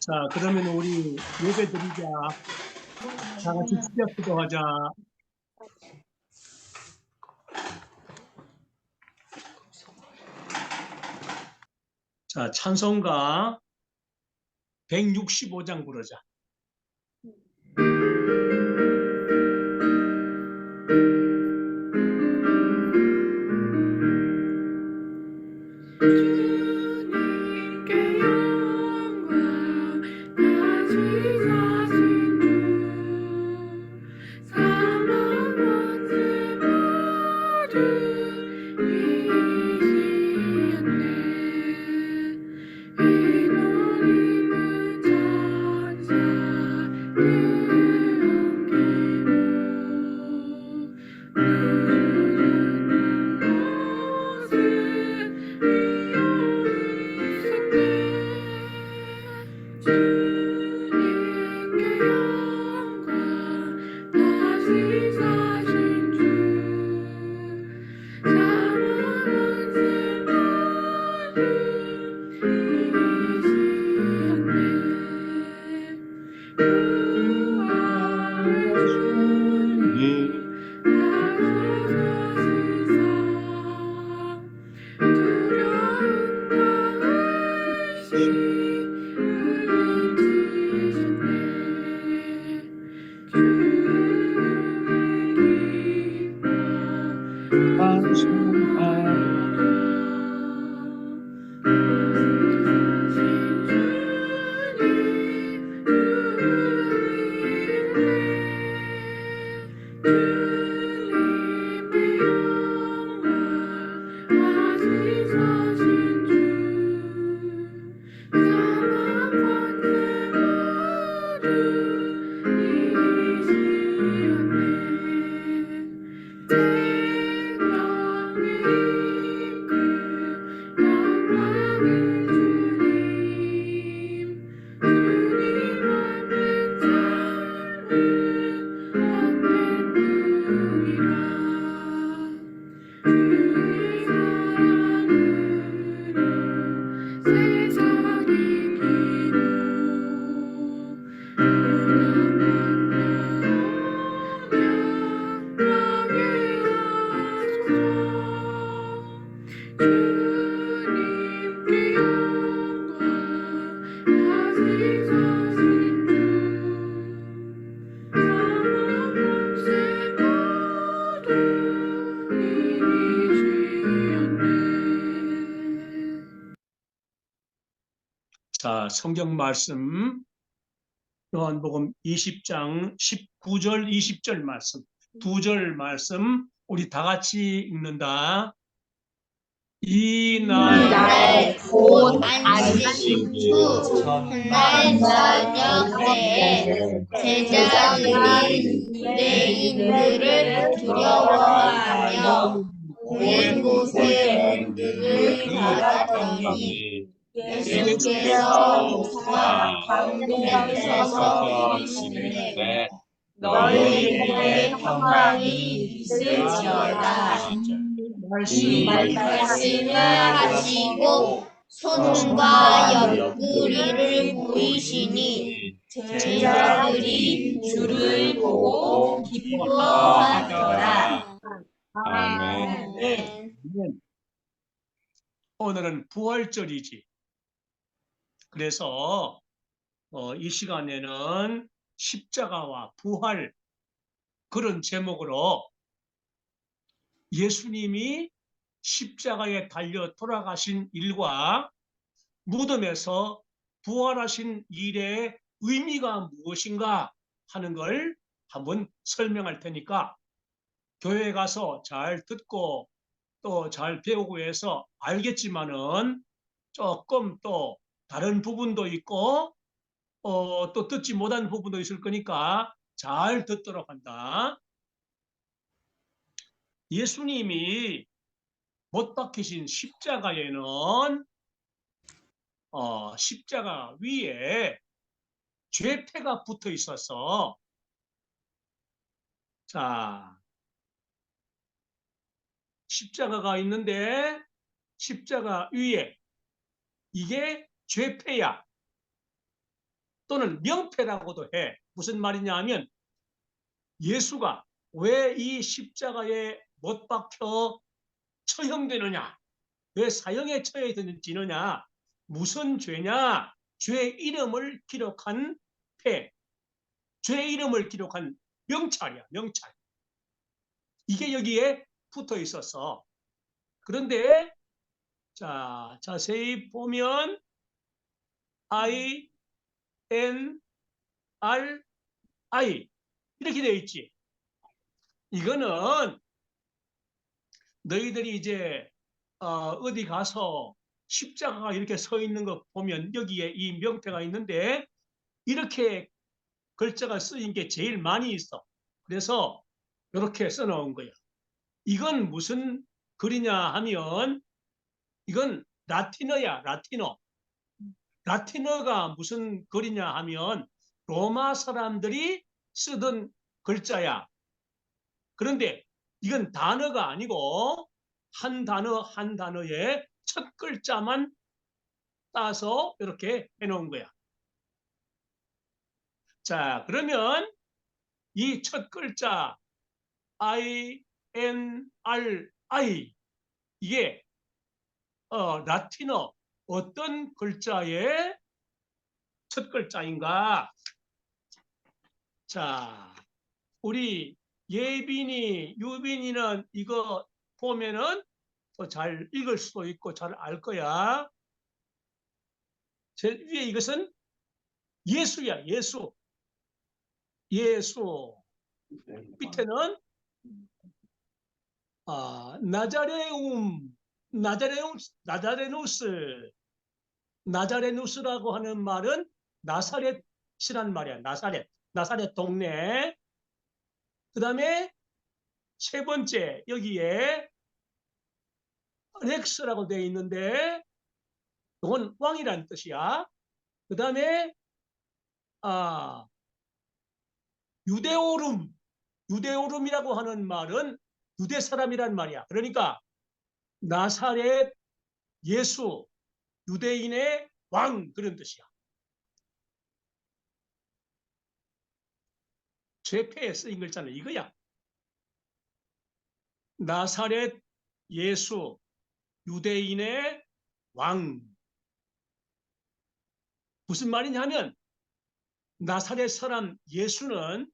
자, 그러면 우리 예배 드리자. 다 같이 시작 기도하자. 자, 찬송가 165장 부르자. 자, 성경 말씀 요한복음 20장 19절 20절 말씀, 두 절 말씀 우리 다 같이 읽는다. 이날 곧 안식주 첫날 저녁 때에 제자들이 유대인들을 두려워하며 오랜 곳에 문들을 닫았더니 예수께서 목사 가운데서 서서 이르시되 너희에게 평강이 있을지어다. 이 말씀을 하시고 손과 옆구리를 보이시니 제자들이 주를 보고 기뻐하더라. 아멘. 오늘은 부활절이지. 그래서 이 시간에는 십자가와 부활, 그런 제목으로 예수님이 십자가에 달려 돌아가신 일과 무덤에서 부활하신 일의 의미가 무엇인가 하는 걸 한번 설명할 테니까 교회에 가서 잘 듣고 또 잘 배우고 해서 알겠지만은 조금 또 다른 부분도 있고 또 듣지 못한 부분도 있을 거니까 잘 듣도록 한다. 예수님이 못 박히신 십자가에는 십자가 위에 죄패가 붙어 있어서, 자, 십자가가 있는데 십자가 위에 이게 죄패야. 또는 명패라고도 해. 무슨 말이냐 하면 예수가 왜 이 십자가에 못 박혀 처형되느냐, 왜 사형에 처해지느냐, 무슨 죄냐, 죄 이름을 기록한 패, 죄 이름을 기록한 명찰이야, 명찰. 이게 여기에 붙어 있었어. 그런데 자, 자세히 보면 I, N, R, I 이렇게 되어 있지. 이거는 너희들이 이제 어디 가서 십자가가 이렇게 서 있는 거 보면 여기에 이 명패가 있는데 이렇게 글자가 쓰인 게 제일 많이 있어. 그래서 이렇게 써놓은 거야. 이건 무슨 글이냐 하면 이건 라틴어야, 라틴어. 라틴어가 무슨 글이냐 하면 로마 사람들이 쓰던 글자야. 그런데 이건 단어가 아니고 한 단어 한 단어에 첫 글자만 따서 이렇게 해놓은 거야. 자, 그러면 이 첫 글자 I, N, R, I 이게 라틴어 어떤 글자의 첫 글자인가? 자, 우리 예빈이, 유빈이는 이거 보면은 더 잘 읽을 수도 있고 잘 알 거야. 제 위에 이것은 예수야, 예수. 예수. 밑에는 나자레움, 나자레누스. 나자레누스라고 하는 말은 나사렛이란 말이야. 나사렛. 나사렛 동네. 그 다음에 세 번째 여기에 렉스라고 되어 있는데 이건 왕이라는 뜻이야. 그 다음에 유데오름, 유데오름이라고 하는 말은 유대 사람이란 말이야. 그러니까 나사렛 예수, 유대인의 왕 그런 뜻이야. 죄패에 쓰인 글자는 이거야. 나사렛 예수, 유대인의 왕. 무슨 말이냐면 나사렛 사람 예수는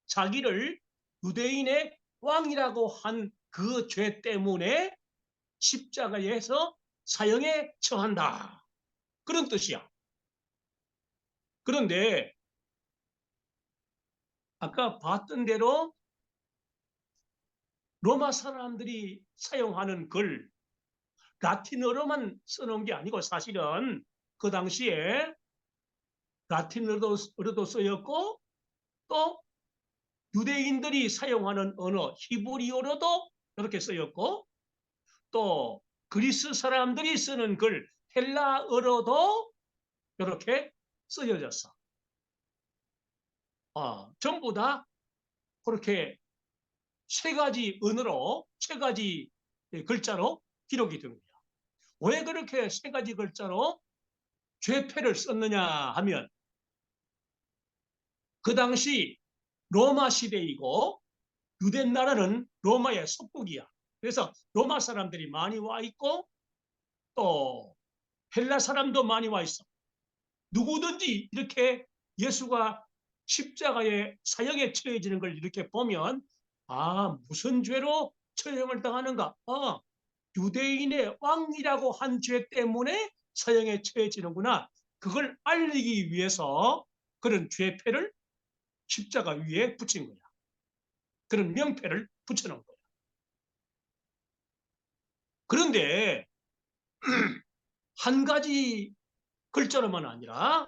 자기를 유대인의 왕이라고 한 그 죄 때문에 십자가에서 사형에 처한다. 그런 뜻이야. 그런데 아까 봤던 대로 로마 사람들이 사용하는 글, 라틴어로만 써놓은 게 아니고 사실은 그 당시에 라틴어로도 쓰였고 또 유대인들이 사용하는 언어 히브리어로도 이렇게 쓰였고 또 그리스 사람들이 쓰는 글 헬라어로도 이렇게 쓰여졌어. 전부 다 그렇게 세 가지 언어로 세 가지 글자로 기록이 된 거야. 왜 그렇게 세 가지 글자로 죄패를 썼느냐 하면 그 당시 로마 시대이고 유대 나라는 로마의 속국이야. 그래서 로마 사람들이 많이 와 있고 또 헬라 사람도 많이 와 있어. 누구든지 이렇게 예수가 십자가에 사형에 처해지는 걸 이렇게 보면 무슨 죄로 처형을 당하는가? 유대인의 왕이라고 한 죄 때문에 사형에 처해지는구나. 그걸 알리기 위해서 그런 죄패를 십자가 위에 붙인 거야. 그런 명패를 붙여놓은 거야. 그런데 한 가지 글자로만 아니라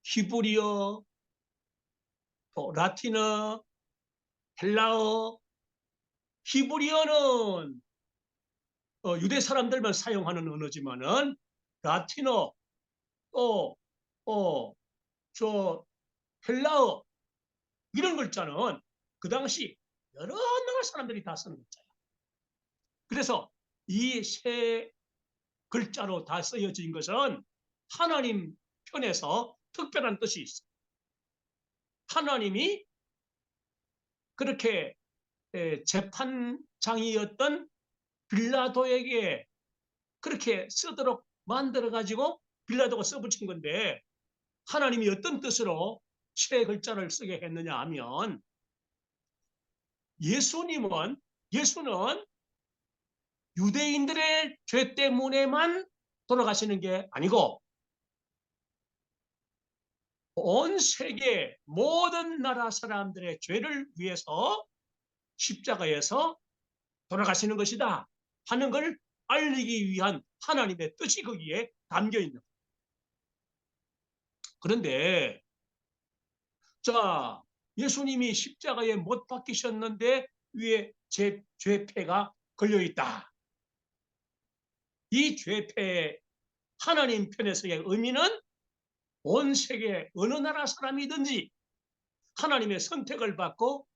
히브리어, 또 라틴어, 헬라어, 히브리어는 유대 사람들만 사용하는 언어지만은 라틴어, 또 헬라어 이런 글자는 그 당시 여러 나라 사람들이 다 쓰는 글자야. 그래서 이 세 글자로 다 쓰여진 것은 하나님 편에서 특별한 뜻이 있어. 하나님이 그렇게 재판장이었던 빌라도에게 그렇게 쓰도록 만들어가지고 빌라도가 써붙인 건데, 하나님이 어떤 뜻으로 새 글자를 쓰게 했느냐 하면, 예수는 유대인들의 죄 때문에만 돌아가시는 게 아니고 온 세계 모든 나라 사람들의 죄를 위해서 십자가에서 돌아가시는 것이다 하는 걸 알리기 위한 하나님의 뜻이 거기에 담겨 있는 거예요. 그런데 자, 예수님이 십자가에 못 박히셨는데 위에 죄패가 걸려 있다. 이 죄패 하나님 편에서의 의미는 온 세계 어느 나라 사람이든지 하나님의 선택을 받고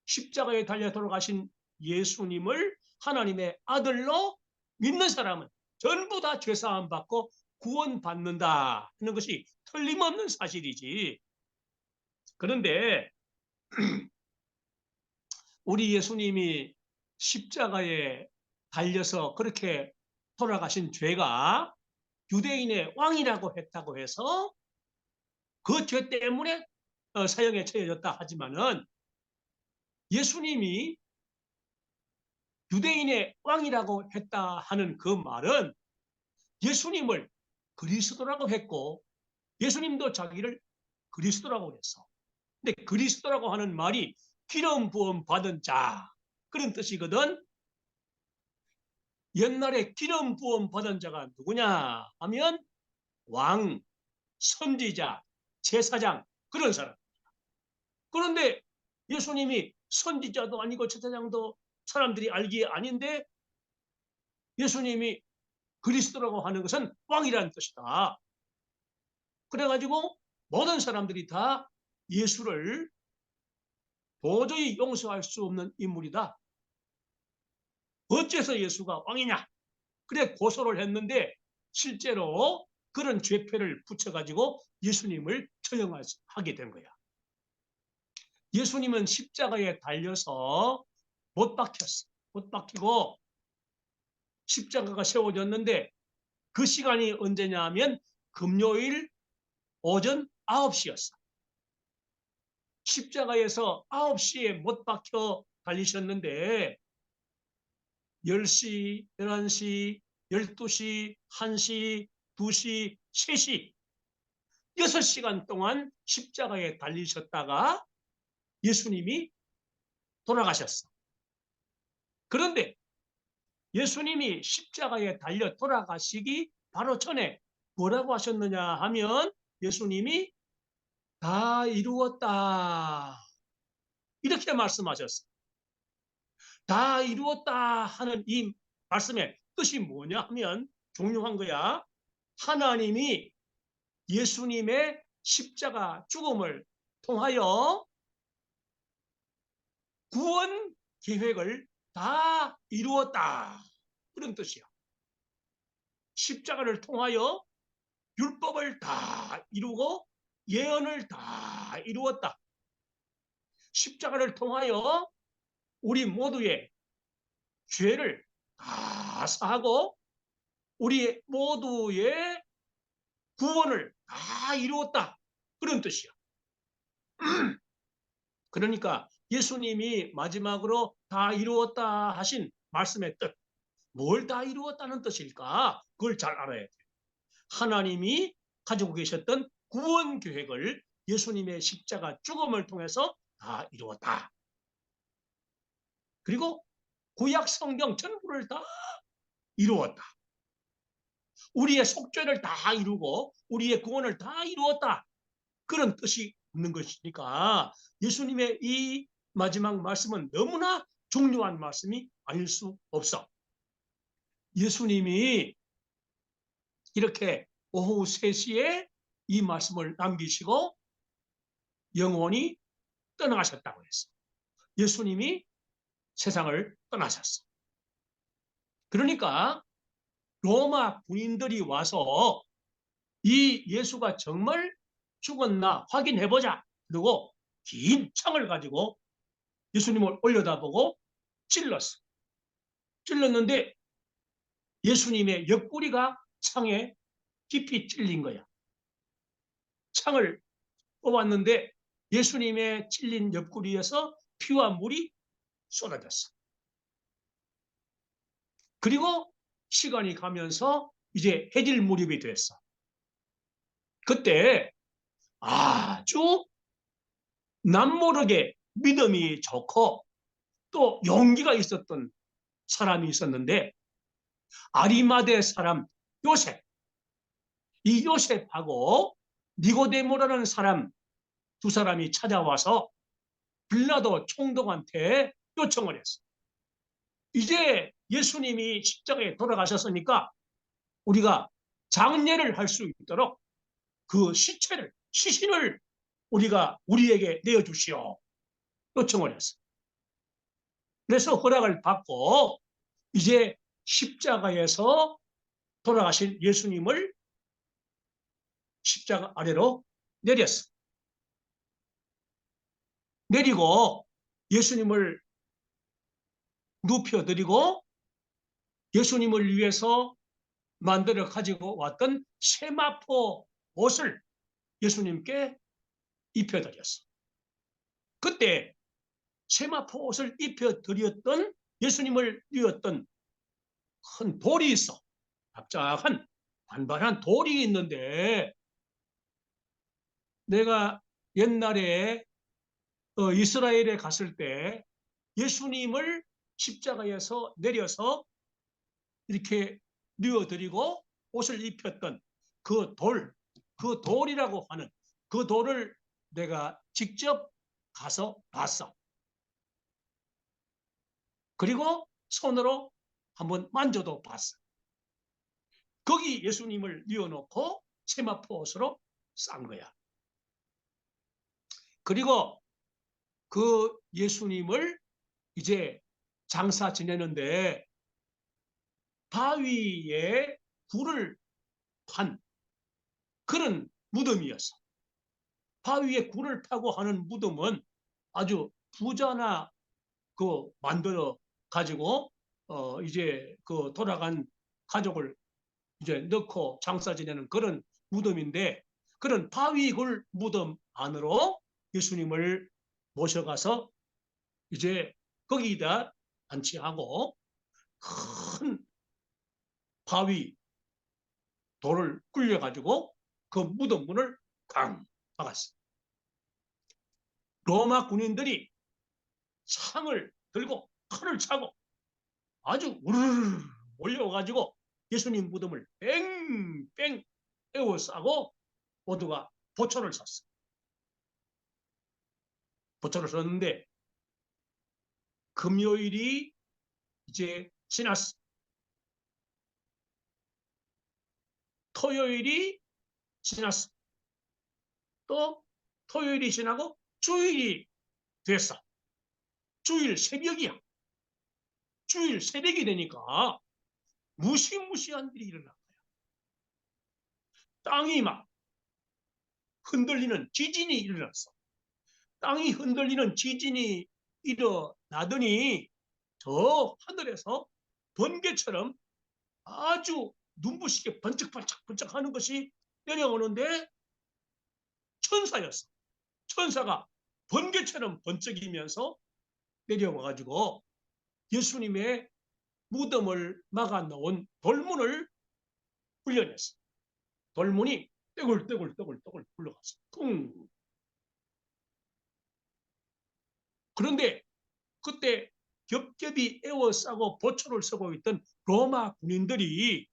십자가에 달려 돌아가신 예수님을 하나님의 아들로 믿는 사람은 전부 다 죄사함 받고 구원받는다 하는 것이 틀림없는 사실이지. 그런데 우리 예수님이 십자가에 달려서 그렇게 돌아가신 죄가 유대인의 왕이라고 했다고 해서 그 죄 때문에 사형에 처해졌다 하지만은, 예수님이 유대인의 왕이라고 했다 하는 그 말은 예수님을 그리스도라고 했고 예수님도 자기를 그리스도라고 했어. 근데 그리스도라고 하는 말이 기름 부음 받은 자 그런 뜻이거든. 옛날에 기름 부음 받은 자가 누구냐 하면 왕, 선지자, 제사장 그런 사람. 그런데 예수님이 선지자도 아니고 제사장도 사람들이 알기에 아닌데 예수님이 그리스도라고 하는 것은 왕이라는 뜻이다. 그래가지고 모든 사람들이 다 예수를 도저히 용서할 수 없는 인물이다. 어째서 예수가 왕이냐? 그래 고소를 했는데 실제로 그런 죄패를 붙여가지고 예수님을 처형하게 된 거야. 예수님은 십자가에 달려서 못 박혔어. 못 박히고 십자가가 세워졌는데 그 시간이 언제냐 하면 금요일 오전 9시였어. 십자가에서 9시에 못 박혀 달리셨는데 10시, 11시, 12시, 1시, 2시, 3시 6시간 동안 십자가에 달리셨다가 예수님이 돌아가셨어. 그런데 예수님이 십자가에 달려 돌아가시기 바로 전에 뭐라고 하셨느냐 하면 예수님이 다 이루었다 이렇게 말씀하셨어. 다 이루었다 하는 이 말씀의 뜻이 뭐냐 하면 중요한 거야. 하나님이 예수님의 십자가 죽음을 통하여 구원 계획을 다 이루었다 그런 뜻이야. 십자가를 통하여 율법을 다 이루고 예언을 다 이루었다. 십자가를 통하여 우리 모두의 죄를 다 사하고 우리 모두의 구원을 다 이루었다 그런 뜻이야. 그러니까 예수님이 마지막으로 다 이루었다 하신 말씀의 뜻, 뭘 다 이루었다는 뜻일까? 그걸 잘 알아야 돼요. 하나님이 가지고 계셨던 구원 계획을 예수님의 십자가 죽음을 통해서 다 이루었다. 그리고 구약 성경 전부를 다 이루었다. 우리의 속죄를 다 이루고 우리의 구원을 다 이루었다. 그런 뜻이 있는 것이니까 예수님의 이 마지막 말씀은 너무나 중요한 말씀이 아닐 수 없어. 예수님이 이렇게 오후 3시에 이 말씀을 남기시고 영원히 떠나가셨다고 했어. 예수님이 세상을 떠나셨어. 그러니까 로마 군인들이 와서 이 예수가 정말 죽었나 확인해보자. 그리고 긴 창을 가지고 예수님을 올려다보고 찔렀어. 찔렀는데 예수님의 옆구리가 창에 깊이 찔린 거야. 창을 뽑았는데 예수님의 찔린 옆구리에서 피와 물이 쏟아졌어. 그리고 시간이 가면서 이제 해질 무렵이 됐어. 그때 아주 남모르게 믿음이 좋고 또 용기가 있었던 사람이 있었는데 아리마대 사람 요셉, 이 요셉하고 니고데모라는 사람 두 사람이 찾아와서 빌라도 총독한테 요청을 했어. 이제 예수님이 십자가에 돌아가셨으니까 우리가 장례를 할 수 있도록 그 시체를, 시신을 우리가 우리에게 내어주시오. 요청을 했어. 그래서 허락을 받고 이제 십자가에서 돌아가신 예수님을 십자가 아래로 내렸어. 내리고 예수님을 눕혀드리고 예수님을 위해서 만들어 가지고 왔던 세마포 옷을 예수님께 입혀드렸어. 그때 세마포 옷을 입혀드렸던 예수님을 뉘었던 큰 돌이 있어. 납작한 반반한 돌이 있는데 내가 옛날에 이스라엘에 갔을 때 예수님을 십자가에서 내려서 이렇게 뉘어드리고 옷을 입혔던 그 돌, 그 돌이라고 하는 그 돌을 내가 직접 가서 봤어. 그리고 손으로 한번 만져도 봤어. 거기 예수님을 뉘어놓고 세마포 옷으로 싼 거야. 그리고 그 예수님을 이제 장사 지내는데 바위에 굴을 판 그런 무덤이었어. 바위에 굴을 파고 하는 무덤은 아주 부자나 그 만들어 가지고 이제 그 돌아간 가족을 이제 넣고 장사 지내는 그런 무덤인데 그런 바위굴 무덤 안으로 예수님을 모셔가서 이제 거기다 안치하고 큰 바위 돌을 굴려가지고 그 무덤 문을 쾅 박았어. 로마 군인들이 창을 들고 칼을 차고 아주 우르르 몰려가지고 예수님 무덤을 뺑뺑 에워싸고 모두가 보초를 섰어. 보초를 섰는데 금요일이 이제 지났어. 토요일이 지났어. 또 토요일이 지나고 주일이 됐어. 주일 새벽이야. 주일 새벽이 되니까 무시무시한 일이 일어난 거야. 땅이 막 흔들리는 지진이 일어났어. 땅이 흔들리는 지진이 일어나더니 저 하늘에서 번개처럼 아주 눈부시게 번쩍번쩍 하는 것이 내려오는데 천사였어. 천사가 번개처럼 번쩍이면서 내려와가지고 예수님의 무덤을 막아놓은 돌문을 굴려냈어. 돌문이 떼굴떼굴 굴러갔어. 쿵. 그런데 그때 겹겹이 에워싸고 보초를 서고 있던 로마 군인들이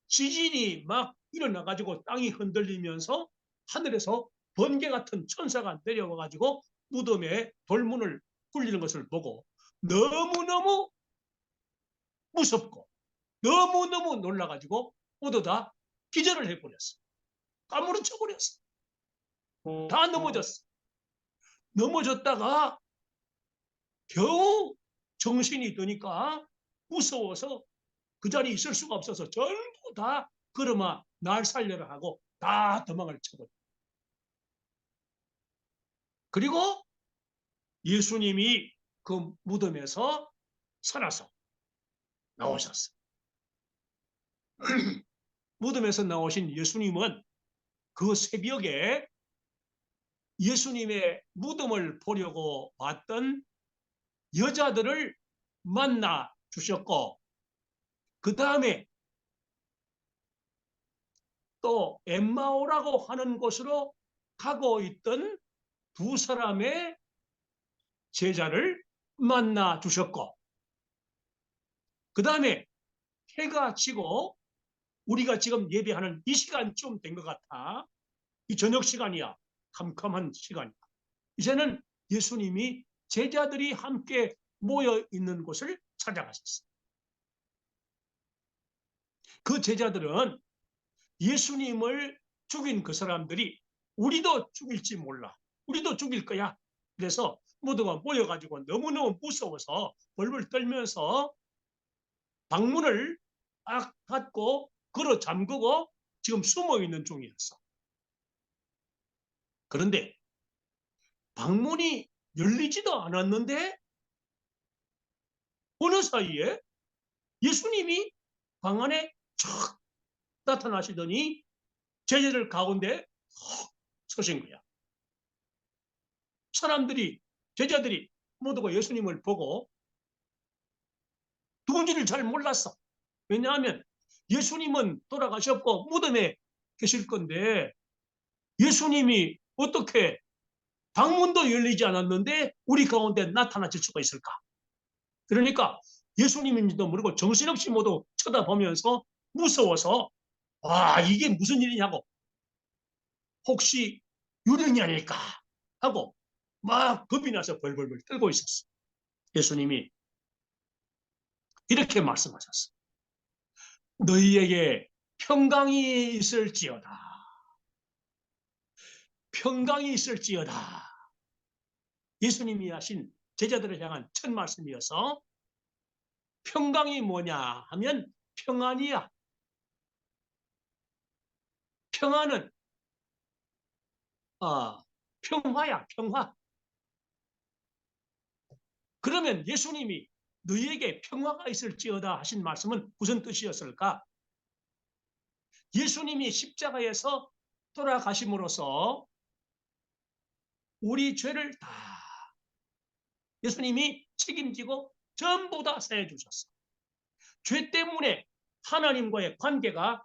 지진이 막 일어나가지고 땅이 흔들리면서 하늘에서 번개 같은 천사가 내려와가지고 무덤에 돌문을 굴리는 것을 보고 너무너무 무섭고 너무너무 놀라가지고 모두 다 기절을 해버렸어. 까무러쳐 버렸어. 다 넘어졌어. 넘어졌다가 겨우 정신이 드니까 무서워서 그 자리에 있을 수가 없어서 전부 다 걸어마 날 살려라 하고 다 도망을 쳐버렸어. 그리고 예수님이 그 무덤에서 살아서 나오셨어요. 무덤에서 나오신 예수님은 그 새벽에 예수님의 무덤을 보려고 왔던 여자들을 만나 주셨고, 그 다음에 또 엠마오라고 하는 곳으로 가고 있던 두 사람의 제자를 만나 주셨고, 그 다음에 해가 지고 우리가 지금 예배하는 이 시간쯤 된 것 같아. 이 저녁 시간이야. 캄캄한 시간이야. 이제는 예수님이 제자들이 함께 모여 있는 곳을 찾아가셨어요. 그 제자들은 예수님을 죽인 그 사람들이 우리도 죽일지 몰라. 우리도 죽일 거야. 그래서 모두가 모여가지고 너무너무 무서워서 벌벌 떨면서 방문을 딱 닫고 걸어 잠그고 지금 숨어 있는 중이었어. 그런데 방문이 열리지도 않았는데 어느 사이에 예수님이 방 안에 촥 나타나시더니 제자들 가운데 헉 서신 거야. 사람들이, 제자들이 모두가 예수님을 보고 누군지를 잘 몰랐어. 왜냐하면 예수님은 돌아가셨고 무덤에 계실 건데 예수님이 어떻게 방문도 열리지 않았는데 우리 가운데 나타나실 수가 있을까? 그러니까 예수님인지도 모르고 정신없이 모두 쳐다보면서 무서워서 와, 이게 무슨 일이냐고, 혹시 유령이 아닐까 하고 막 겁이 나서 벌벌벌 떨고 있었어. 예수님이 이렇게 말씀하셨어. 너희에게 평강이 있을지어다. 평강이 있을지어다. 예수님이 하신 제자들을 향한 첫 말씀이어서 평강이 뭐냐 하면 평안이야. 평안은 평화야, 평화. 그러면 예수님이 너희에게 평화가 있을지어다 하신 말씀은 무슨 뜻이었을까? 예수님이 십자가에서 돌아가심으로써 우리 죄를 다 예수님이 책임지고 전부 다 사해 주셨어. 죄 때문에 하나님과의 관계가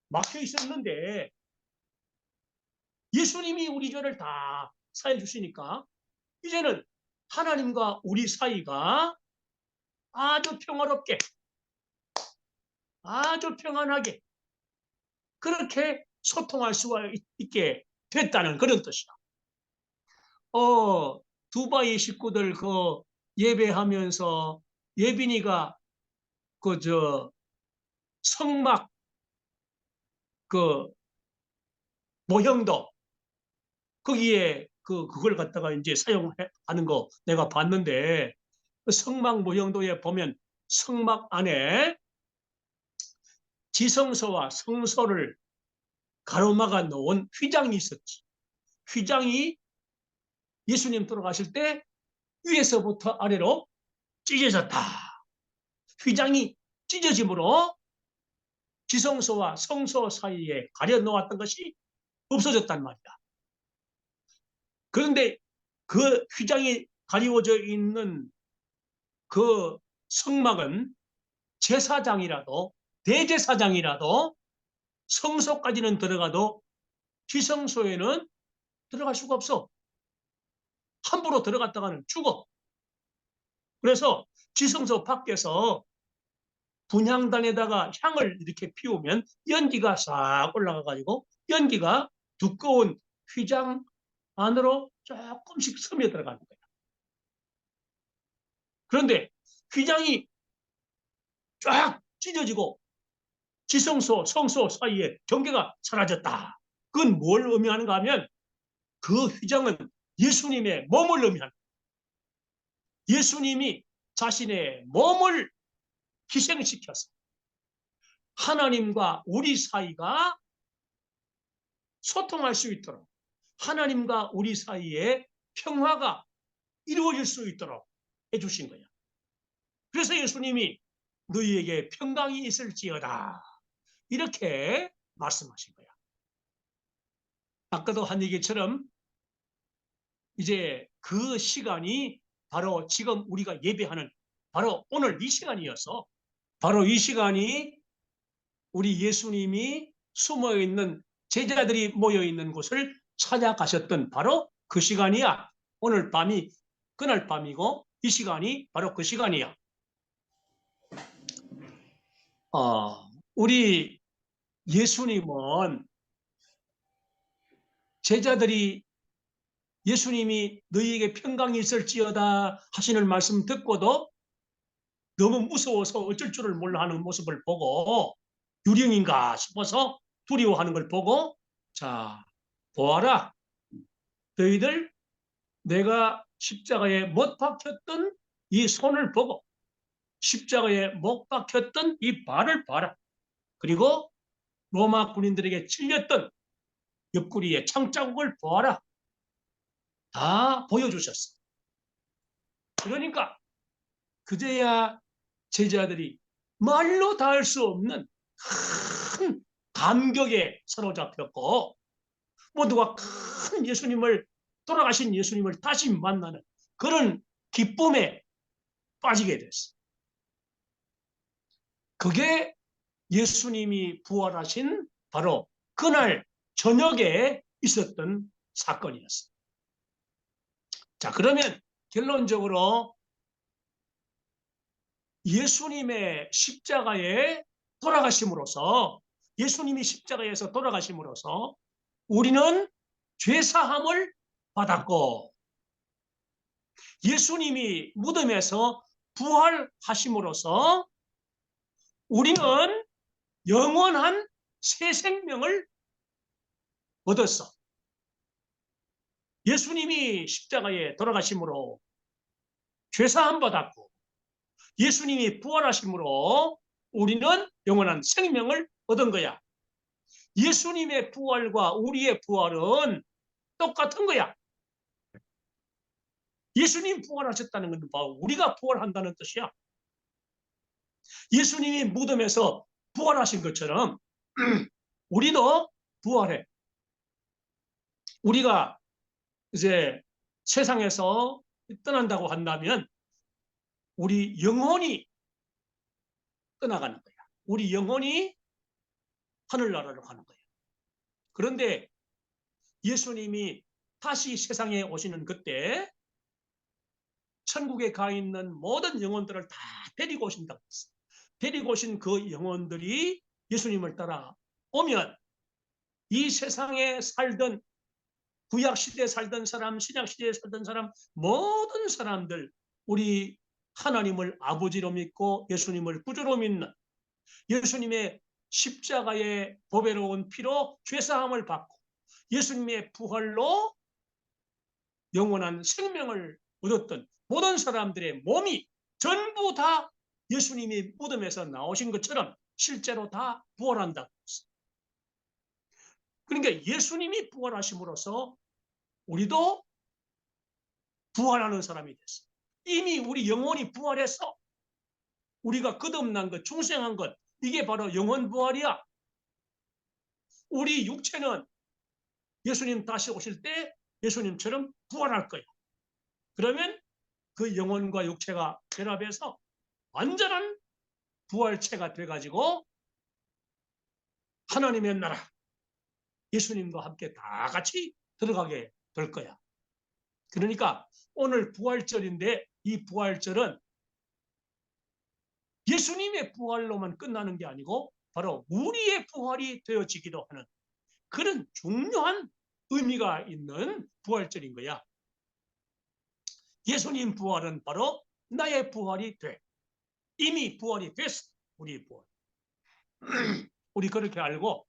막혀 있었는데 예수님이 우리 죄를 다 사해 주시니까 이제는 하나님과 우리 사이가 아주 평화롭게, 아주 평안하게 그렇게 소통할 수가 있게 됐다는 그런 뜻이야. 두바이 식구들 그 예배하면서 예빈이가 성막 그 모형도 거기에 그걸 갖다가 이제 사용하는 거 내가 봤는데 그 성막 모형도에 보면 성막 안에 지성소와 성소를 가로막아 놓은 휘장이 있었지. 휘장이 예수님 돌아가실 때 위에서부터 아래로 찢어졌다. 휘장이 찢어짐으로 지성소와 성소 사이에 가려 놓았던 것이 없어졌단 말이야. 그런데 그 휘장이 가리워져 있는 그 성막은 제사장이라도 대제사장이라도 성소까지는 들어가도 지성소에는 들어갈 수가 없어. 함부로 들어갔다가는 죽어. 그래서 지성소 밖에서 분향단에다가 향을 이렇게 피우면 연기가 싹 올라가가지고 연기가 두꺼운 휘장 안으로 조금씩 스며들어가는 거야. 그런데 휘장이 쫙 찢어지고 지성소, 성소 사이에 경계가 사라졌다. 그건 뭘 의미하는가 하면 그 휘장은 예수님의 몸을 의미한다. 예수님이 자신의 몸을 희생시켜서 하나님과 우리 사이가 소통할 수 있도록 하나님과 우리 사이에 평화가 이루어질 수 있도록 해주신 거야. 그래서 예수님이 너희에게 평강이 있을지어다 이렇게 말씀하신 거야. 아까도 한 얘기처럼 이제 그 시간이 바로 지금 우리가 예배하는 바로 오늘 이 시간이어서 바로 이 시간이 우리 예수님이 숨어있는 제자들이 모여있는 곳을 찾아가셨던 바로 그 시간이야. 오늘 밤이 그날 밤이고 이 시간이 바로 그 시간이야. 우리 예수님은 제자들이 예수님이 너희에게 평강이 있을지어다 하시는 말씀 듣고도 너무 무서워서 어쩔 줄을 몰라 하는 모습을 보고 유령인가 싶어서 두려워하는 걸 보고 자, 보아라. 너희들 내가 십자가에 못 박혔던 이 손을 보고 십자가에 못 박혔던 이 발을 봐라. 그리고 로마 군인들에게 찔렸던 옆구리에 창자국을 보아라. 다 보여주셨어. 그러니까 그제야 제자들이 말로 다 할 수 없는 큰 감격에 사로잡혔고 모두가 큰 예수님을 돌아가신 예수님을 다시 만나는 그런 기쁨에 빠지게 됐어. 그게 예수님이 부활하신 바로 그날 저녁에 있었던 사건이었어. 자, 그러면 결론적으로 예수님의 십자가에 돌아가심으로써 예수님이 십자가에서 돌아가심으로써 우리는 죄사함을 받았고 예수님이 무덤에서 부활하심으로써 우리는 영원한 새 생명을 얻었어. 예수님이 십자가에 돌아가심으로 죄사함 받았고 예수님이 부활하심으로 우리는 영원한 생명을 얻은 거야. 예수님의 부활과 우리의 부활은 똑같은 거야. 예수님 부활하셨다는 건 바로 우리가 부활한다는 뜻이야. 예수님이 무덤에서 부활하신 것처럼 우리도 부활해. 우리가 이제 세상에서 떠난다고 한다면 우리 영혼이 떠나가는 거야. 우리 영혼이 하늘나라로 가는 거야. 그런데 예수님이 다시 세상에 오시는 그때 천국에 가 있는 모든 영혼들을 다 데리고 오신다고 했어. 데리고 오신 그 영혼들이 예수님을 따라 오면 이 세상에 살던 구약시대에 살던 사람, 신약시대에 살던 사람 모든 사람들 우리 하나님을 아버지로 믿고 예수님을 구주로 믿는 예수님의 십자가의 보배로운 피로 죄사함을 받고 예수님의 부활로 영원한 생명을 얻었던 모든 사람들의 몸이 전부 다 예수님이 무덤에서 나오신 것처럼 실제로 다 부활한다고 했어요. 그러니까 예수님이 부활하심으로써 우리도 부활하는 사람이 됐어. 이미 우리 영혼이 부활했어. 우리가 거듭난 것, 중생한 것, 이게 바로 영혼 부활이야. 우리 육체는 예수님 다시 오실 때 예수님처럼 부활할 거야. 그러면 그 영혼과 육체가 결합해서 완전한 부활체가 돼가지고 하나님의 나라, 예수님과 함께 다 같이 들어가게 될 거야. 그러니까 오늘 부활절인데 이 부활절은 예수님의 부활로만 끝나는 게 아니고 바로 우리의 부활이 되어지기도 하는 그런 중요한 의미가 있는 부활절인 거야. 예수님 부활은 바로 나의 부활이 돼. 이미 부활이 됐어. 우리 부활. 우리 그렇게 알고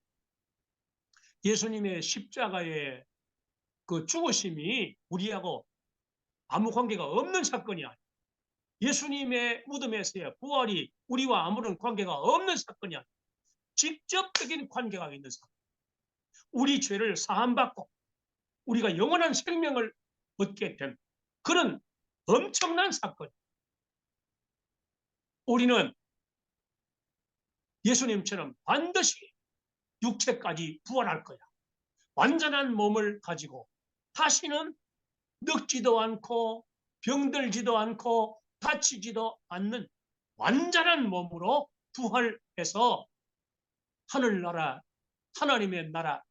예수님의 십자가의 그 죽으심이 우리하고 아무 관계가 없는 사건이 아니야. 예수님의 무덤에서의 부활이 우리와 아무런 관계가 없는 사건이 아니야. 직접적인 관계가 있는 사건. 우리 죄를 사함받고 우리가 영원한 생명을 얻게 된 그런 엄청난 사건. 우리는 예수님처럼 반드시 육체까지 부활할 거야. 완전한 몸을 가지고 다시는 늙지도 않고 병들지도 않고 다치지도 않는 완전한 몸으로 부활해서 하늘나라, 하나님의 나라,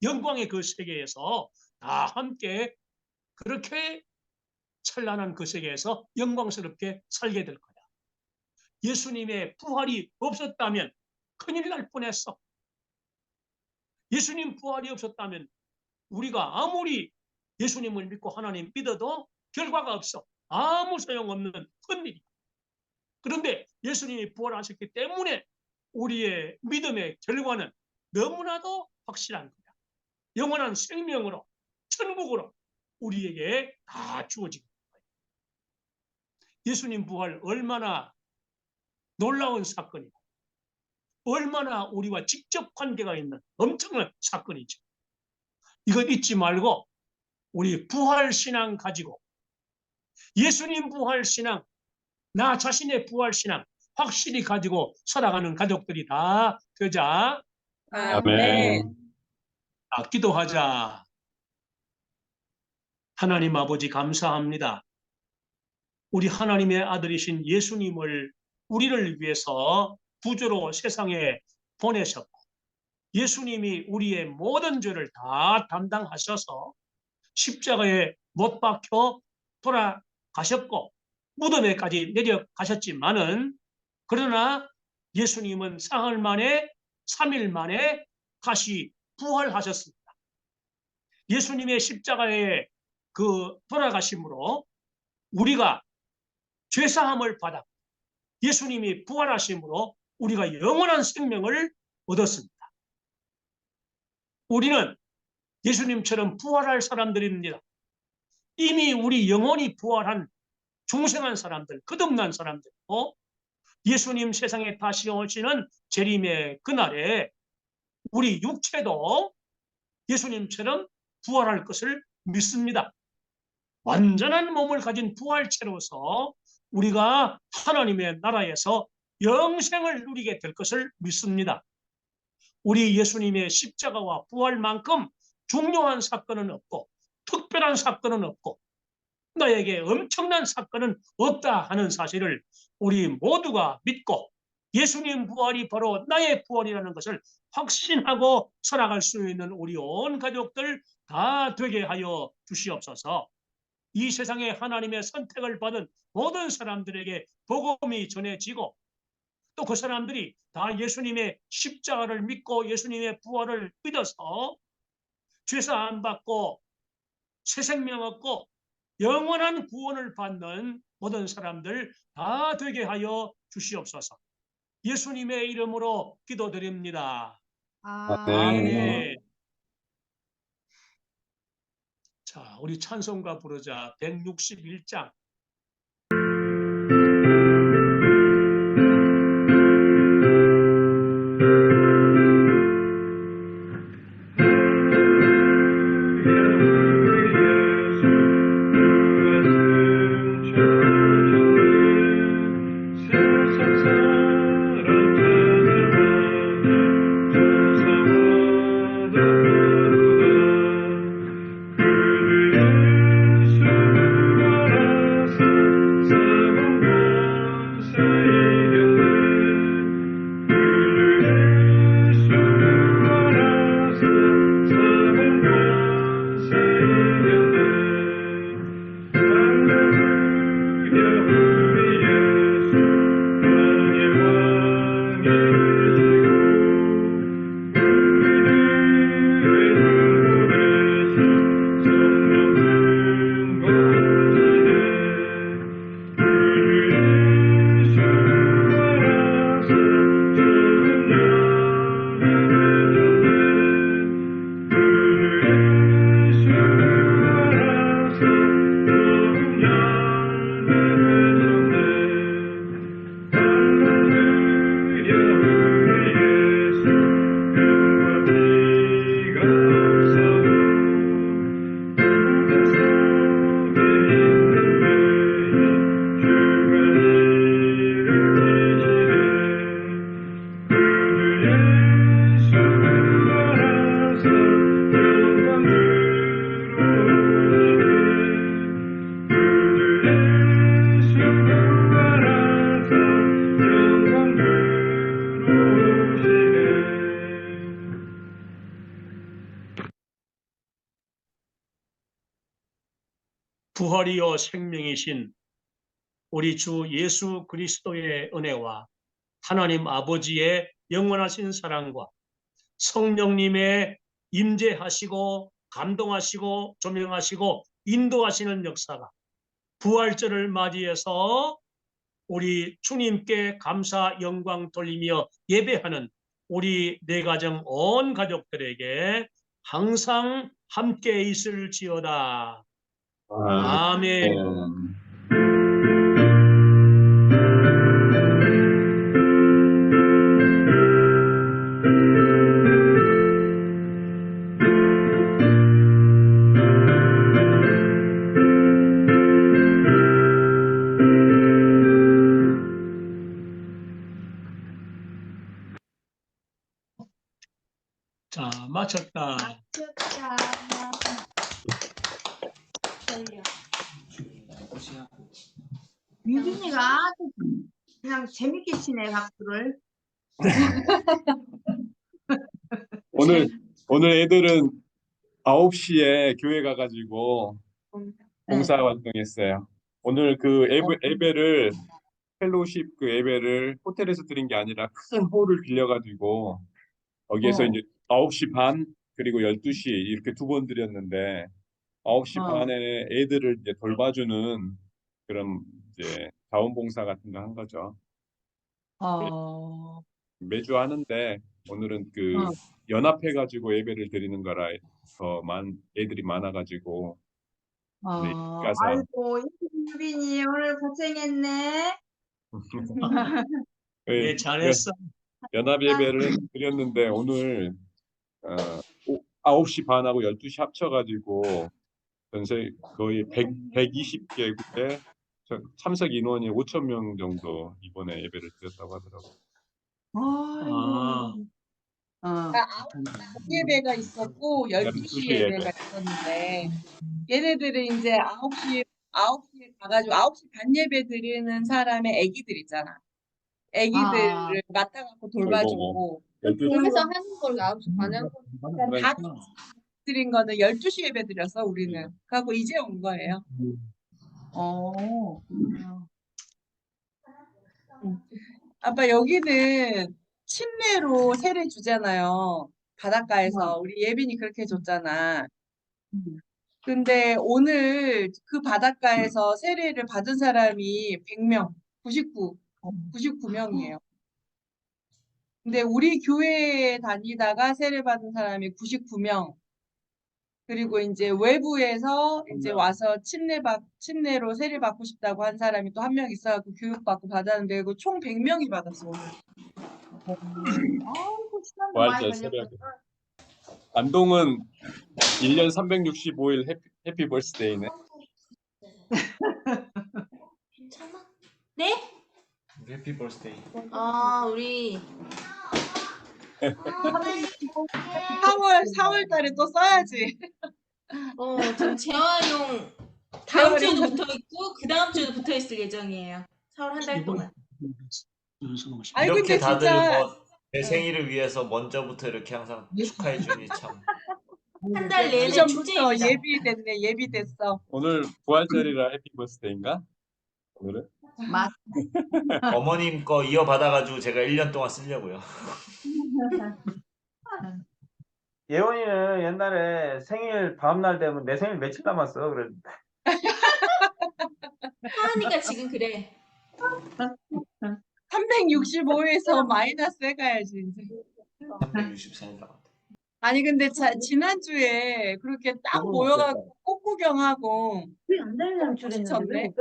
영광의 그 세계에서 다 함께 그렇게 찬란한 그 세계에서 영광스럽게 살게 될 거야. 예수님의 부활이 없었다면 큰일 날 뻔했어. 예수님 부활이 없었다면 우리가 아무리 예수님을 믿고 하나님 믿어도 결과가 없어. 아무 소용없는 헛일이야. 그런데 예수님이 부활하셨기 때문에 우리의 믿음의 결과는 너무나도 확실한 거야. 영원한 생명으로 천국으로 우리에게 다 주어지는 거예요. 예수님 부활 얼마나 놀라운 사건이고 얼마나 우리와 직접 관계가 있는 엄청난 사건이죠. 이거 잊지 말고 우리 부활신앙 가지고 예수님 부활신앙, 나 자신의 부활신앙 확실히 가지고 살아가는 가족들이 다 되자. 아멘. 기도하자. 하나님 아버지 감사합니다. 우리 하나님의 아들이신 예수님을 우리를 위해서 구주로 세상에 보내셨고 예수님이 우리의 모든 죄를 다 담당하셔서 십자가에 못 박혀 돌아가셨고 무덤에까지 내려가셨지만은 그러나 예수님은 사흘 만에 3일 만에 다시 부활하셨습니다. 예수님의 십자가에 그 돌아가심으로 우리가 죄사함을 받아 예수님이 부활하심으로 우리가 영원한 생명을 얻었습니다. 우리는 예수님처럼 부활할 사람들입니다. 이미 우리 영혼이 부활한 중생한 사람들, 거듭난 사람들, 예수님 세상에 다시 오시는 재림의 그날에 우리 육체도 예수님처럼 부활할 것을 믿습니다. 완전한 몸을 가진 부활체로서 우리가 하나님의 나라에서 영생을 누리게 될 것을 믿습니다. 우리 예수님의 십자가와 부활만큼 중요한 사건은 없고 특별한 사건은 없고 나에게 엄청난 사건은 없다 하는 사실을 우리 모두가 믿고 예수님 부활이 바로 나의 부활이라는 것을 확신하고 살아갈 수 있는 우리 온 가족들 다 되게 하여 주시옵소서. 이 세상에 하나님의 선택을 받은 모든 사람들에게 복음이 전해지고 또 그 사람들이 다 예수님의 십자가를 믿고 예수님의 부활을 믿어서 죄사함 받고 새 생명 얻고 영원한 구원을 받는 모든 사람들 다 되게 하여 주시옵소서. 예수님의 이름으로 기도드립니다. 아멘. 자, 우리 찬송가 부르자. 161장. 부활이요 생명이신 우리 주 예수 그리스도의 은혜와 하나님 아버지의 영원하신 사랑과 성령님의 임재하시고 감동하시고 조명하시고 인도하시는 역사가 부활절을 맞이해서 우리 주님께 감사 영광 돌리며 예배하는 우리 내 가정 온 가족들에게 항상 함께 있을지어다. 아멘. 자, 마쳤다. 유빈이가 아주 그냥 재밌게 치네 박수를. 오늘 애들은 9시에 교회 가가지고 봉사 활동했어요. 오늘 그 예배를 펠로우십 그 예배를 호텔에서 드린 게 아니라 큰 홀을 빌려가지고 거기에서 이제 9시 반 그리고 12시 이렇게 두 번 드렸는데 9시 반에 애들을 이제 돌봐주는 그런 이제 자원봉사 같은 거 한 거죠. 매주 하는데 오늘은 그 연합해가지고 예배를 드리는 거라 애들이 많아가지고 네, 가서 아이고 유빈이 오늘 고생했네. 네, 잘했어. 연합 예배를 드렸는데 오늘 9시 반하고 12시 합쳐가지고 전체 거의 120개국에 참석 인원이 5천 명 정도 이번에 예배를 드렸다고 하더라고요. 아이고. 예배가 있었고 12시 예배가 있었는데 얘네들은 이제 9시에 가가지고 9시 반 예배 드리는 사람의 애기들 있잖아. 애기들을 맡아갖고 돌봐주고 12시 그래서 하는 걸 9시 반에 한 거. 다 드린 거는 12시 예배 드렸어 우리는. 그래갖고 이제 온 거예요. 아빠 여기는 침례로 세례 주잖아요. 바닷가에서 우리 예빈이 그렇게 해줬잖아. 근데 오늘 그 바닷가에서 세례를 받은 사람이 100명, 99명이에요. 근데 우리 교회에 다니다가 세례 받은 사람이 99명. 그리고 이제 외부에서 이제 와서 침례로 세례 받고 싶다고 한 사람이 또 한 명 있어갖고 교육받고 받았는데 그 총 100명이 받았어 오늘. 아이고 시간도 많이 부활절 세례. 걸렸구나. 안동은 1년 365일 해피 벌스데이네. 괜찮아? 네? 해피 벌스데이. 우리 4월 달에 또 써야지. 지금 재활용 다음 주에도 붙어 있고 그 다음 주에도 붙어 있을 예정이에요. 4월 한 달 동안. 아니 이렇게 근데 다들 진짜 뭐 내 생일을 위해서 먼저부터 이렇게 항상 축하해 주니 참. 한 달 내내 이전부터 축제입니다. 예비됐어. 오늘 부활절이라 해피 벌스데이인가? 오늘은? 어머님 거 이어받아가지고 제가 1년 동안 쓰려고요. 예원이는 옛날에 생일 다음날 되면 내 생일 며칠 남았어. 그래. 하니까 지금 그래. 365에서 마이너스 해가야지 이제. 364일 남았다. 아니 근데 지난주에 그렇게 딱 모여갖고 꽃구경하고 쳤네.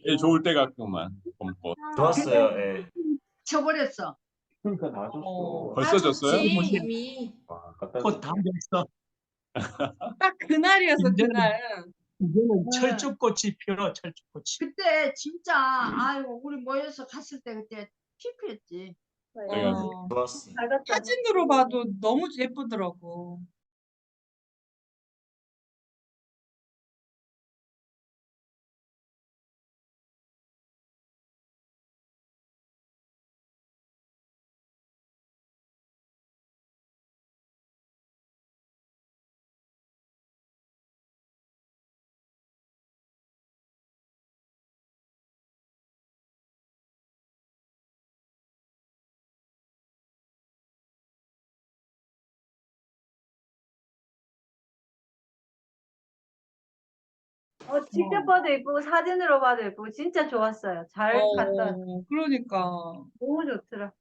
예, 좋을 때 같구만. 뭐. 좋았어요. 예. 쳐버렸어. 그러니까 놔줬어. 벌써 줬어요? 이미. 곧 다 됐어. 딱 그날이었어 그날. 이제는 철쭉꽃이 피어 철쭉꽃이. 그때 진짜 아이고 우리 모여서 갔을 때 그때 피크였지. 좋았어. 사진으로 봐도 너무 예쁘더라고. 직접 봐도 예쁘고 사진으로 봐도 예쁘고 진짜 좋았어요. 잘 갔다. 그러니까. 너무 좋더라.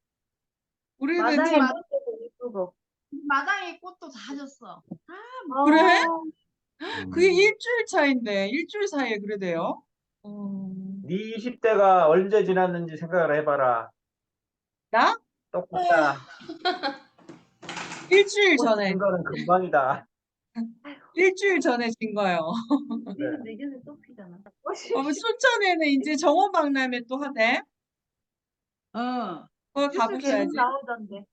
우리는 마당에 참, 꽃도 예쁘고. 마당에 꽃도 다 졌어. 그래? 음. 그게 일주일 차인데, 일주일 사이에 그래 돼요? 네 20대가 언제 지났는지 생각을 해봐라. 나? 똑같다. 일주일 꽃 전에, 진 거는 금방이다. 일주일 전에 진 거예요. 내년 내년에 또 피잖아. 순천에는 이제 정원박람회 또 하대. 어. 그거 뉴스 가보셔야지. 계속 나오던데.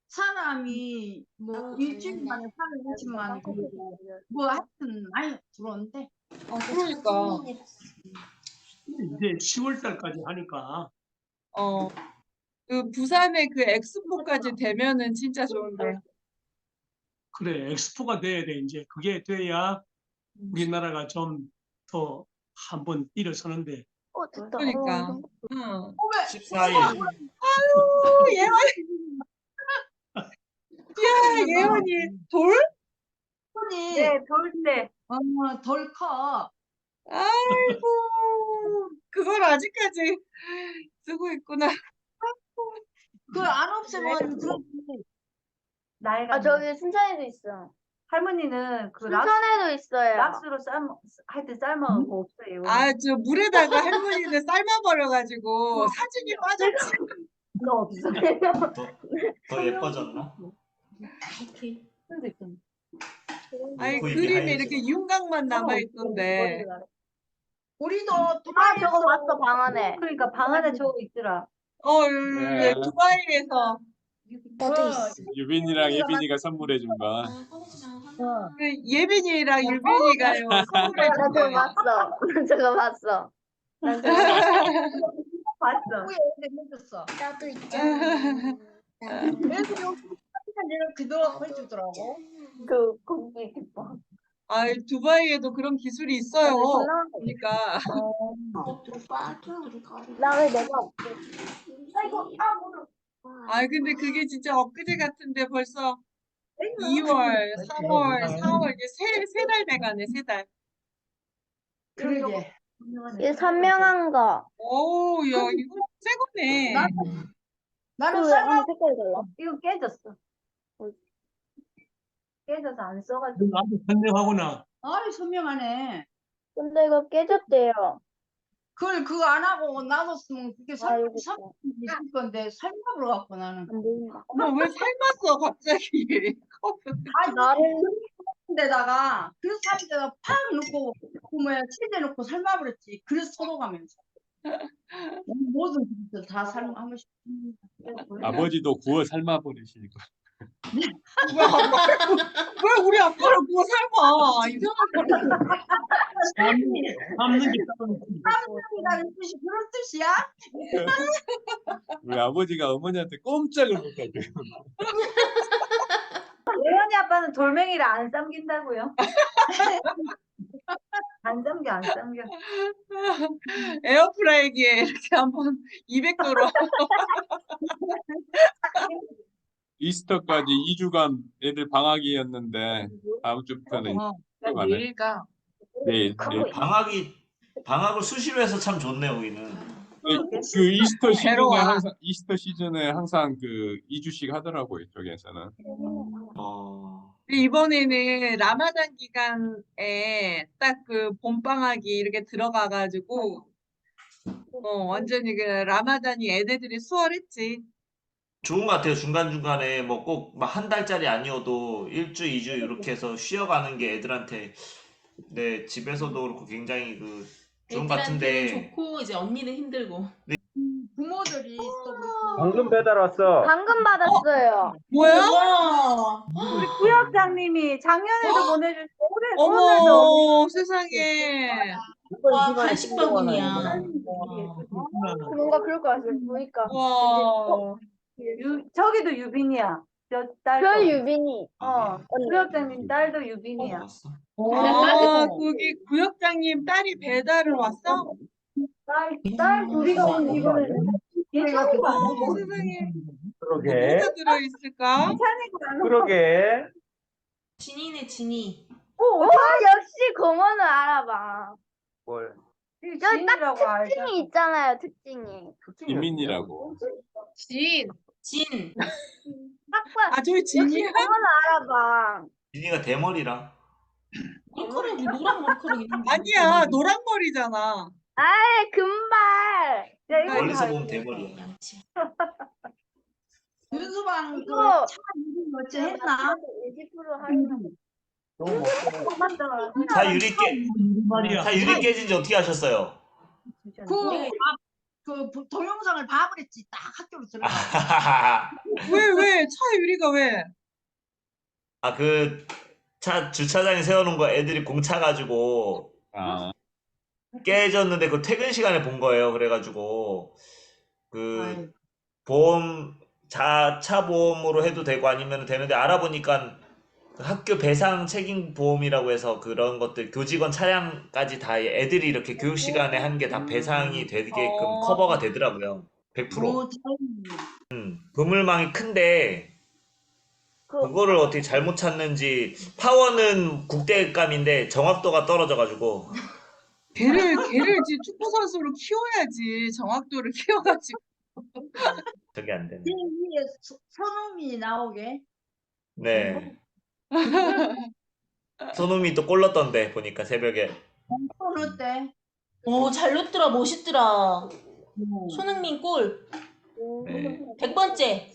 사람이 뭐 나도 일주일 갔는데. 만에 450만 그리고 뭐 하여튼 많이 들어온대. 그러니까. 이제 10월 달까지 하니까 그 부산에 그 엑스포까지 되면은 진짜 좋은데. 그래 엑스포가 돼야 돼 이제 그게 돼야 우리나라가 좀 더 한번 일어서는데 됐다. 그러니까. 응. 14일. 야, 예원이 돌? 손이 네, 돌 때. 덜 커. 아이고, 그걸 아직까지 쓰고 있구나. 그 안 없애면 그렇지. 나이가 저기 순천에도 있어. 할머니는 그 순천에도 있어요. 락스로 하여튼 삶아갖고 없어요. 저 물에다가 할머니는 삶아버려가지고 사진이 빠졌지. 그거 없어요. 더 예뻐졌나? 이렇게. 아니, 입이 그림에 하얘지고. 이렇게 윤곽만 남아있던데. 우리도 저거 두바이에서 봤어, 방 안에. 그러니까 방 안에 저거 있더라. 예, 두바이에서 유빈이랑 예빈이가 선물해 준 거. 아, 꺼내지 마. 그 예빈이랑 유빈이가요 선물해 나 저거 줬어요. 봤어. 저거 봤어. 난 저거 봤어. 후에 해줬어. 나도 있잖아. 그래서 여기 사진을 그대로 해주더라고. 그 거기 기뻐. 아, 두바이에도 그런 기술이 있어요. 그러니까 나왜 내가 없지? 아이고, 아, 근데 그게 진짜 엊그제 같은데 벌써 2월, 3월, 4월 이제 세 달 돼가네, 세 달. 그러게. 이 선명한 거. 오, 야, 이거 새 거네. 나는 그 쌀만 색깔이 달라. 이거 깨졌어. 깨져서 안 써가지고. 아주 선명하구나. 아이 선명하네. 근데 이거 깨졌대요. 그걸 그거 안 하고 놔뒀으면 그게 아이고, 있을 건데 삶아버려 갖고 나는. 안 보인다. 어머, 왜 삶았어, 갑자기. 아니 나를 데다가 그 삶에다가 팍 넣고 그 뭐야 치대 넣고 삶아버렸지. 그래서 서러가면서 모든 것을 다 삶아 한 번씩. 아버지도 구워 삶아 버리시니까. 왜 우리 아빠를 구워 삶아? 이상한 삶는 게 따로 삶는다는 뜻이 그런 뜻이야? 우리 아버지가 어머니한테 꼼짝을 못하죠. 예원이 아빠는 돌멩이를 안 삶긴다고요? 안 삶겨, 안 삶겨. 에어프라이기에 이렇게 한번 200도로. 이스터까지 2주간 애들 방학이었는데 다음 주부터는 학교 가네. 내일 가. 내일. 방학을 수시로 해서 참 좋네, 여기는. 그 이스터 시즌에 괴로워. 항상 그 2주씩 하더라고요, 이쪽에서는. 이번에는 라마단 기간에 딱 그 봄방학이 이렇게 들어가가지고 완전히 그 라마단이 애들이 수월했지. 좋은 것 같아요. 중간중간에 뭐 꼭 막 한 달짜리 아니어도 1주, 2주 이렇게 해서 쉬어가는 게 애들한테 네, 집에서도 그렇고 굉장히 그 좋은 것 같은데. 애들한테는 좋고 이제 언니는 힘들고. 부모들이 또 방금 배달 왔어. 방금 받았어요. 뭐야? 와. 우리 구역장님이 작년에도 보내주시고 올해도 어머, 세상에. 와, 간식 바구니야. 뭔가 그럴 것 같아요. 보니까. 와. 저기도 유빈이야. 저 딸도. 별 유빈이. 언니. 구역장님 딸도 유빈이야. 먹었어? 아, 거기 구역장님 딸이 배달을 왔어? 딸 둘이가 온 이거는 괜찮은 거 아니야? 세상에. 그러게. 뭐가 들어있을까? 그러게. 진이네, 진이. 역시 공원을 알아봐. 뭘? 여기 딱 지인이라고 알잖아. 특징이 있잖아요, 특징이. 이민이라고. 진. 진. 딱 봐. 아, 저기 역시 진이야? 공원을 알아봐. 진이가 대머리라. 머리카락이 노란 머리카락 있는데. 아니야, 노란 머리잖아. 아이, 금발. 야, 이거 멀리서 다 보면 이거. 대머리야. 윤수방 그 이거 차 이름 어째 했나? 20% 할인. 너무 멋져. 맞다. 차 유리 깨, 말이야. 차 유리 깨진지 어떻게 하셨어요? 그 동영상을 봐버렸지. 딱 학교로 들어가. 왜? 차 유리가 왜? 아, 그 차 주차장에 세워놓은 거 애들이 공차 가지고 아, 깨졌는데 그 퇴근 시간에 본 거예요. 그래가지고 그 보험 차 보험으로 해도 되고 아니면 되는데 알아보니까 그 학교 배상 책임 보험이라고 해서 그런 것들 교직원 차량까지 다 애들이 이렇게 교육 시간에 한 게 다 배상이 되게끔 커버가 되더라고요. 100%. 그물망이 큰데 그거를 어떻게 잘못 찾는지 파워는 국대감인데 정확도가 떨어져가지고 걔를 지금 축구 선수로 키워야지. 정확도를 키워가지고. 저게 안 되네. 제일 위에 손흥민이 나오게. 네. 손흥민 또 골 넣었던데 보니까 새벽에. 손 어때? 잘 넣더라. 멋있더라. 손흥민 골. 네. 100번째.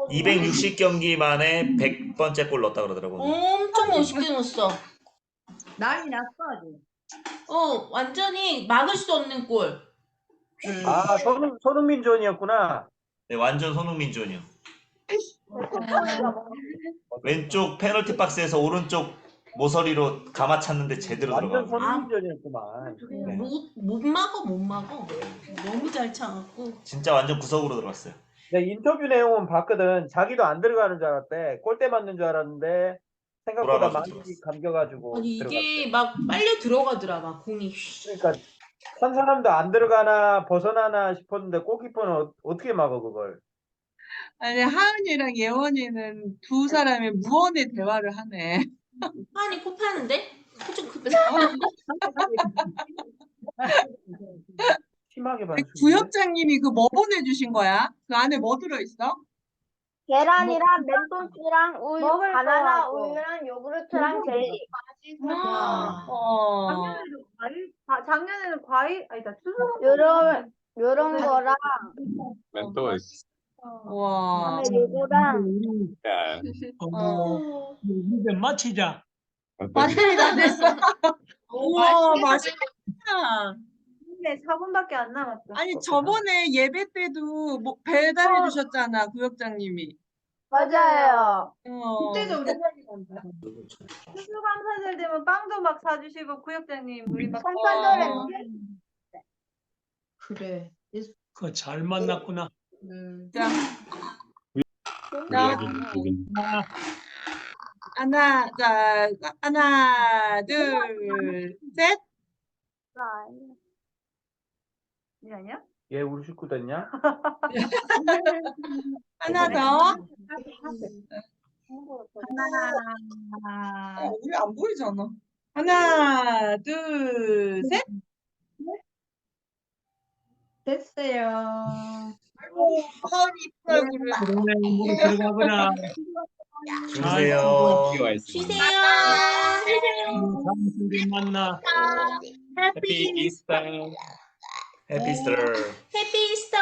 260경기 만에 100번째 골 넣었다 그러더라고요. 엄청 멋있게 넣었어. 난리 났어 아주. 완전히 막을 수 없는 골. 아, 손흥민 존이었구나. 네, 완전 손흥민 존이요. 왼쪽 페널티 박스에서 오른쪽 모서리로 감아 찼는데 제대로 완전 들어가고. 손흥민 존이었구만. 네. 못 막어, 못 막어. 너무 잘 차갖고. 진짜 완전 구석으로 들어갔어요. 내 인터뷰 내용은 봤거든. 자기도 안 들어가는 줄 알았대. 골대 맞는 줄 알았는데 생각보다 돌아가서 많이 감겨가지고 아니, 이게 들어갔대. 막 빨려 들어가더라, 막 공이. 그러니까 한 사람도 안 들어가나 벗어나나 싶었는데 골키퍼는 어떻게 막어 그걸? 아니, 하은이랑 예원이는 두 사람이 무언의 대화를 하네. 하은이 코 파는데? 코 좀 급해. 심하게 봤는데. 구역장님이 그 뭐 보내주신 거야? 그 안에 뭐 들어있어? 계란이랑 멘토스랑 우유, 먹을 바나나 거하고. 우유랑 요구르트랑 젤리. 와. 작년에는 과일 아니다 요런 거랑 멘토스. 와. 그다음에 요거랑 야, 이제 마치자. 맛이 다 됐어. 우와, 맛있겠다. 근데 4분밖에 안 남았어. 아니, 저번에 예배 때도 뭐 배달해 주셨잖아, 구역장님이. 맞아요. 그때도 우리 추수감사절 되면 빵도 막 사주시고 구역장님 우리 막 성탄절에 그래. 그 잘 만났구나. 자, 우리 여기 하나, 둘, 셋. 이 아니야? 얘 우리 식구 됐냐? 하나 더. 하나. 우리 안 보이잖아. 하나, 둘, 셋. 됐어요. 아이고, 하은이 이쁜 얼굴을. 그러면 우리 들어가거나. 주무세요. 쉬세요. 다음 주에 만나. 해피 이스터. 해피스터. 해피 이스터.